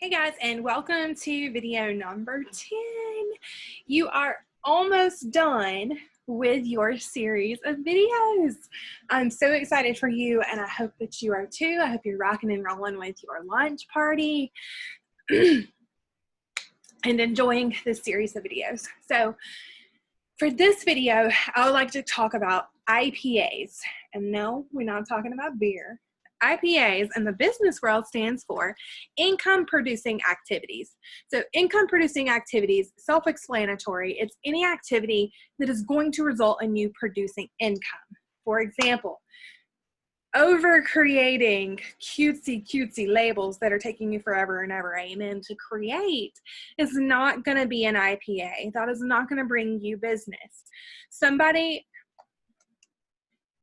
Hey guys, and welcome to video number 10. You are almost done with your series of videos. I'm so excited for you, and I hope that you are too. I hope you're rocking and rolling with your lunch party and enjoying this series of videos. So for this video, I would like to talk about IPAs. And no, we're not talking about beer. IPAs in the business world stands for income producing activities. So income producing activities, self-explanatory, it's any activity that is going to result in you producing income. For example, over creating cutesy labels that are taking you forever and ever, amen, to create is not going to be an IPA. That is not going to bring you business. Somebody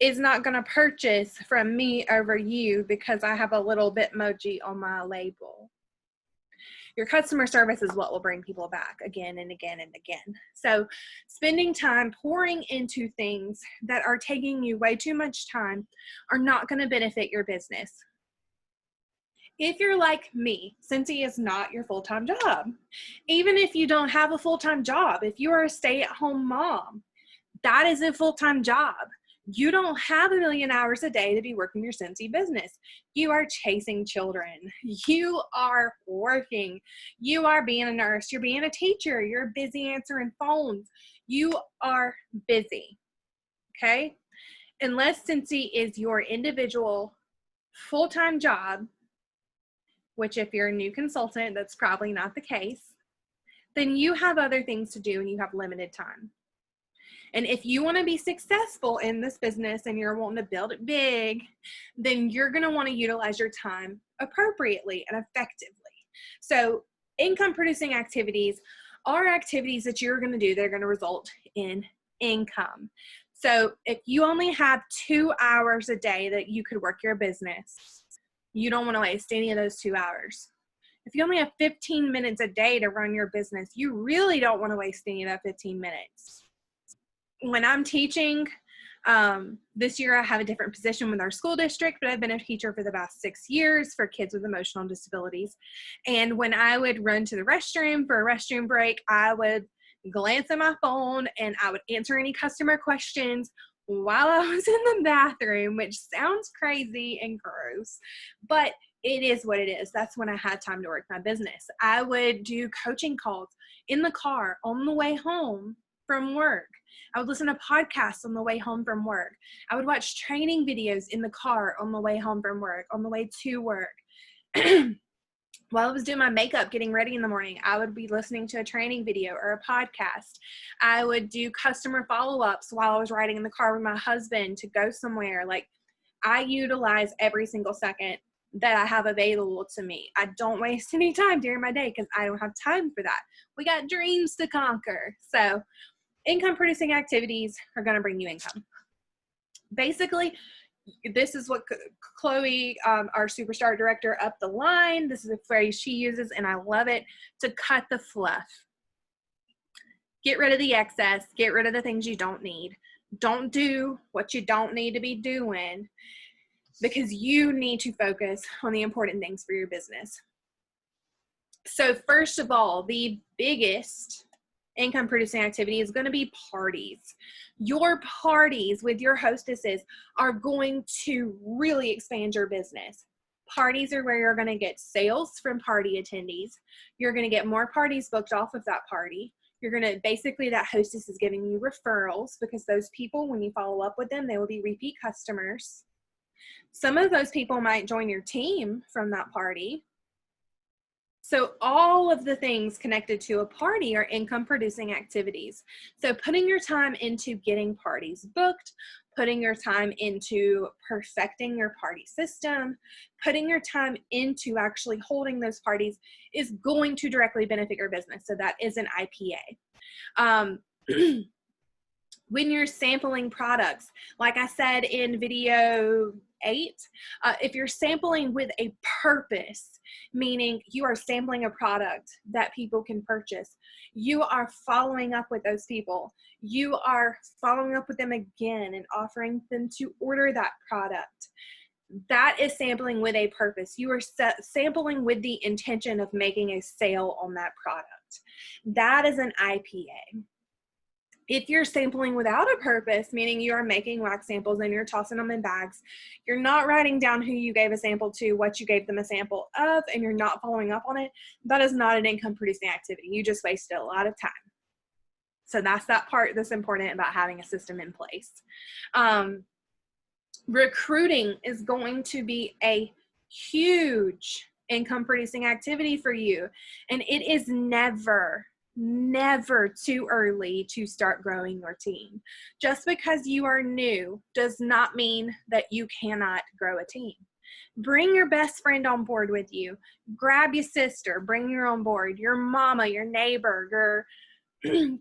is not going to purchase from me over you because I have a little Bitmoji on my label. Your customer service is what will bring people back again and again and again. So spending time pouring into things that are taking you way too much time are not going to benefit your business. If you're like me, Cincy is not your full-time job. Even if you don't have a full-time job, if you are a stay-at-home mom, that is a full-time job. You don't have 1 million hours a day to be working your Cincy business. You are chasing children. You are working. You are being a nurse. You're being a teacher. You're busy answering phones. You are busy, okay? Unless Cincy is your individual full-time job, which if you're a new consultant, that's probably not the case, then you have other things to do and you have limited time. And if you want to be successful in this business and you're wanting to build it big, then you're going to want to utilize your time appropriately and effectively. So income producing activities are activities that you're going to do that are going to result in income. So if you only have 2 hours a day that you could work your business, you don't want to waste any of those 2 hours. If you only have 15 minutes a day to run your business, you really don't want to waste any of that 15 minutes. When I'm teaching, this year I have a different position with our school district, but I've been a teacher for the past 6 years for kids with emotional disabilities. And when I would run to the restroom for a restroom break, I would glance at my phone and I would answer any customer questions while I was in the bathroom, which sounds crazy and gross, but it is what it is. That's when I had time to work my business. I would do coaching calls in the car on the way home from work. I would listen to podcasts on the way home from work. I would watch training videos in the car on the way home from work, on the way to work. While I was doing my makeup, getting ready in the morning, I would be listening to a training video or a podcast. I would do customer follow-ups while I was riding in the car with my husband to go somewhere. Like, I utilize every single second that I have available to me. I don't waste any time during my day because I don't have time for that. We got dreams to conquer. So income producing activities are going to bring you income. Basically, this is what Chloe, our superstar director up the line, this is a phrase she uses and I love it, to cut the fluff. Get rid of the excess, get rid of the things you don't need. Don't do what you don't need to be doing because you need to focus on the important things for your business. So first of all, the biggest income producing activity is going to be parties. Your parties with your hostesses are going to really expand your business. Parties are where you're going to get sales from party attendees. You're going to get more parties booked off of that party. You're going to, basically that hostess is giving you referrals because those people, when you follow up with them, they will be repeat customers. Some of those people might join your team from that party. So all of the things connected to a party are income producing activities. So putting your time into getting parties booked, putting your time into perfecting your party system, putting your time into actually holding those parties is going to directly benefit your business. So that is an IPA. When you're sampling products, like I said in video 8, if you're sampling with a purpose, meaning you are sampling a product that people can purchase, you are following up with those people. You are following up with them again and offering them to order that product. That is sampling with a purpose. You are sampling with the intention of making a sale on that product. That is an IPA. If you're sampling without a purpose, meaning you are making wax samples and you're tossing them in bags, you're not writing down who you gave a sample to, what you gave them a sample of, and you're not following up on it, that is not an income producing activity. You just wasted a lot of time. So that's that part that's important about having a system in place. Recruiting is going to be a huge income producing activity for you. And it is never too early to start growing your team. Just because you are new does not mean that you cannot grow a team. Bring your best friend on board with you. Grab your sister, bring her on board, your mama, your neighbor, your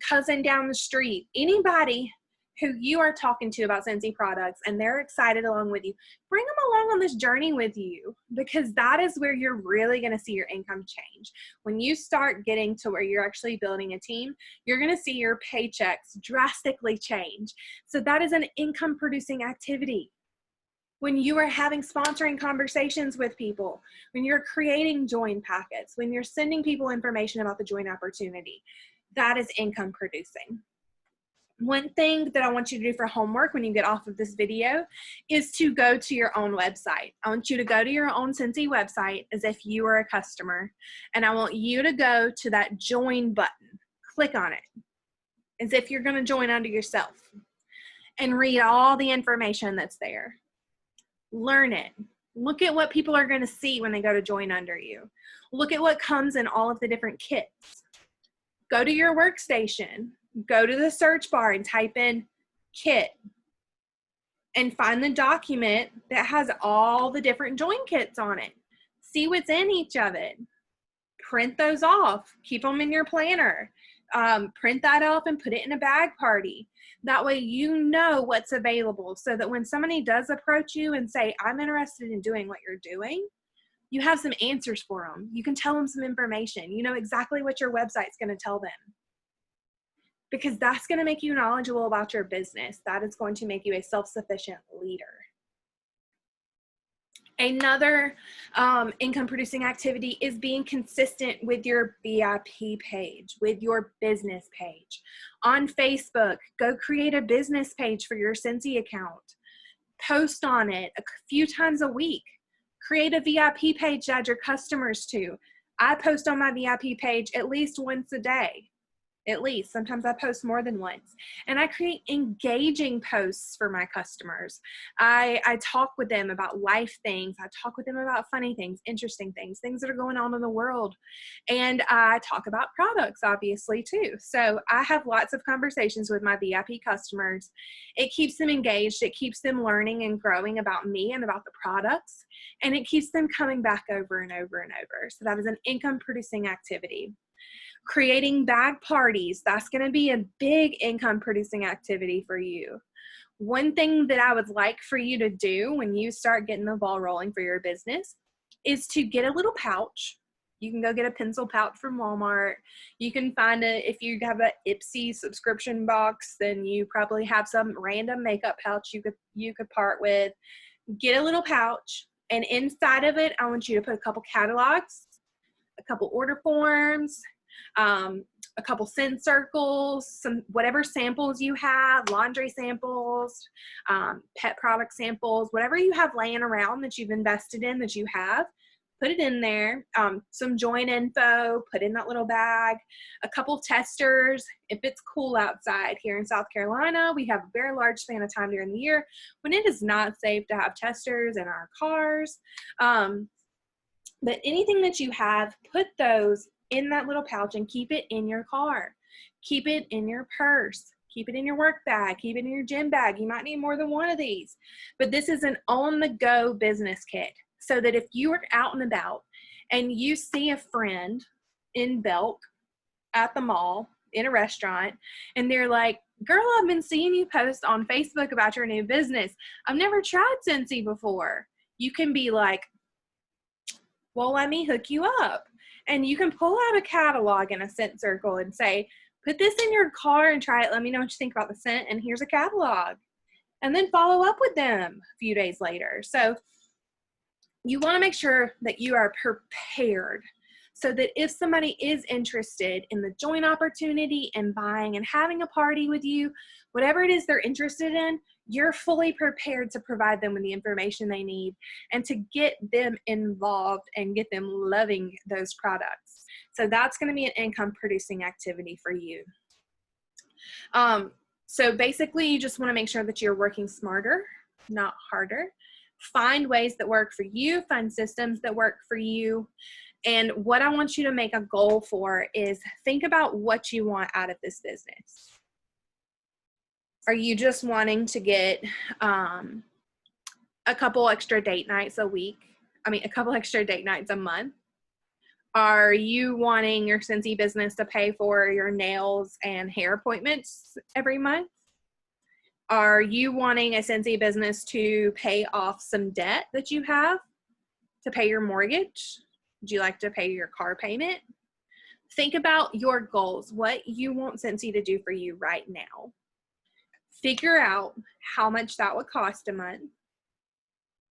cousin down the street, anybody who you are talking to about Scentsy products and they're excited along with you. Bring them along on this journey with you, because that is where you're really going to see your income change. When you start getting to where you're actually building a team, you're going to see your paychecks drastically change. So that is an income producing activity. When you are having sponsoring conversations with people, when you're creating join packets, when you're sending people information about the join opportunity, that is income producing. One thing that I want you to do for homework when you get off of this video is to go to your own website. I want you to go to your own Scentsy website as if you were a customer, and I want you to go to that join button. Click on it as if you're going to join under yourself and read all the information that's there. Learn it. Look at what people are going to see when they go to join under you. Look at what comes in all of the different kits. Go to your workstation. Go to the search bar and type in kit and find the document that has all the different join kits on it. See what's in each of it. Print those off. Keep them in your planner. Print that off and put it in a bag party. That way you know what's available, so that when somebody does approach you and say, I'm interested in doing what you're doing, you have some answers for them. You can tell them some information. You know exactly what your website's going to tell them, because that's going to make you knowledgeable about your business. That is going to make you a self-sufficient leader. Another income producing activity is being consistent with your VIP page, with your business page. On Facebook, go create a business page for your Scentsy account. Post on it a few times a week. Create a VIP page to add your customers to. I post on my VIP page at least once a day. At least. Sometimes I post more than once. And I create engaging posts for my customers. I talk with them about life things. I talk with them about funny things, interesting things, things that are going on in the world. And I talk about products, obviously, too. So I have lots of conversations with my VIP customers. It keeps them engaged. It keeps them learning and growing about me and about the products. And it keeps them coming back over and over and over. So that is an income producing activity. Creating bag parties, that's going to be a big income producing activity for you. One thing that I would like for you to do when you start getting the ball rolling for your business is to get a little pouch. You can go get a pencil pouch from Walmart. You can find if you have an Ipsy subscription box, then you probably have some random makeup pouch you could part with. Get a little pouch, and inside of it, I want you to put a couple catalogs, a couple order forms, a couple scent circles, some whatever samples you have, laundry samples, pet product samples, whatever you have laying around that you've invested in, that you have, put it in there. Some join info, put in that little bag, a couple testers. If it's cool outside here in South Carolina, we have a very large span of time during the year when it is not safe to have testers in our cars. But anything that you have, put those in that little pouch and keep it in your car. Keep it in your purse. Keep it in your work bag. Keep it in your gym bag. You might need more than one of these. But this is an on-the-go business kit, so that if you are out and about and you see a friend in Belk at the mall, in a restaurant, and they're like, girl, I've been seeing you post on Facebook about your new business. I've never tried Scentsy before. You can be like, well, let me hook you up. And you can pull out a catalog in a scent circle and say, put this in your car and try it. Let me know what you think about the scent. And here's a catalog. And then follow up with them a few days later. So you want to make sure that you are prepared so that if somebody is interested in the joint opportunity and buying and having a party with you, whatever it is they're interested in, you're fully prepared to provide them with the information they need and to get them involved and get them loving those products. So that's going to be an income producing activity for you. So basically you just want to make sure that you're working smarter, not harder. Find ways that work for you, find systems that work for you. And what I want you to make a goal for is think about what you want out of this business. Are you just wanting to get a couple extra date nights a week? I mean, a couple extra date nights a month? Are you wanting your Scentsy business to pay for your nails and hair appointments every month? Are you wanting a Scentsy business to pay off some debt that you have, to pay your mortgage? Would you like to pay your car payment? Think about your goals, what you want Scentsy to do for you right now. Figure out how much that would cost a month,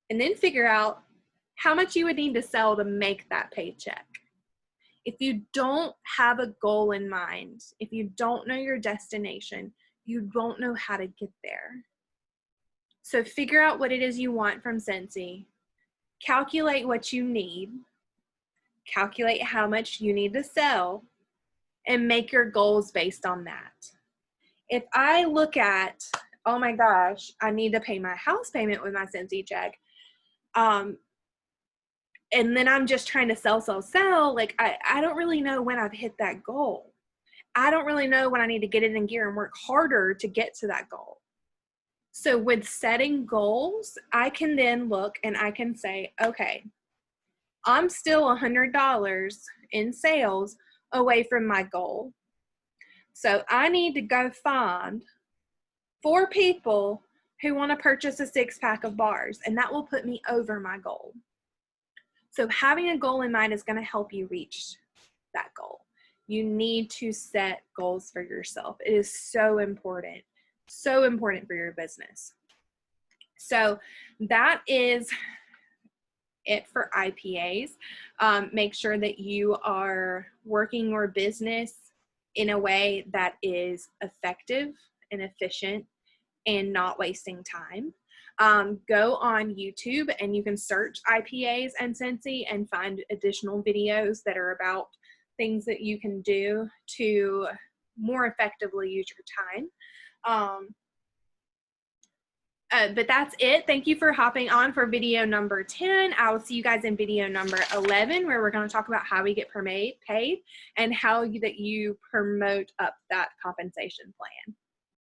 and then figure out how much you would need to sell to make that paycheck. If you don't have a goal in mind, if you don't know your destination, you won't know how to get there. So figure out what it is you want from Scentsy, calculate what you need, calculate how much you need to sell, and make your goals based on that. If I look at, oh my gosh, I need to pay my house payment with my Scentsy check, and then I'm just trying to sell, like I don't really know when I've hit that goal. I don't really know when I need to get it in gear and work harder to get to that goal. So with setting goals, I can then look and I can say, okay, I'm still $100 in sales away from my goal. So I need to go find 4 people who want to purchase a 6-pack of bars, and that will put me over my goal. So having a goal in mind is going to help you reach that goal. You need to set goals for yourself. It is so important for your business. So that is it for IPAs. Make sure that you are working your business in a way that is effective and efficient and not wasting time. Go on YouTube and you can search IPAs and Scentsy and find additional videos that are about things that you can do to more effectively use your time. But that's it. Thank you for hopping on for video number 10. I will see you guys in video number 11, where we're going to talk about how we get paid and how that you promote up that compensation plan.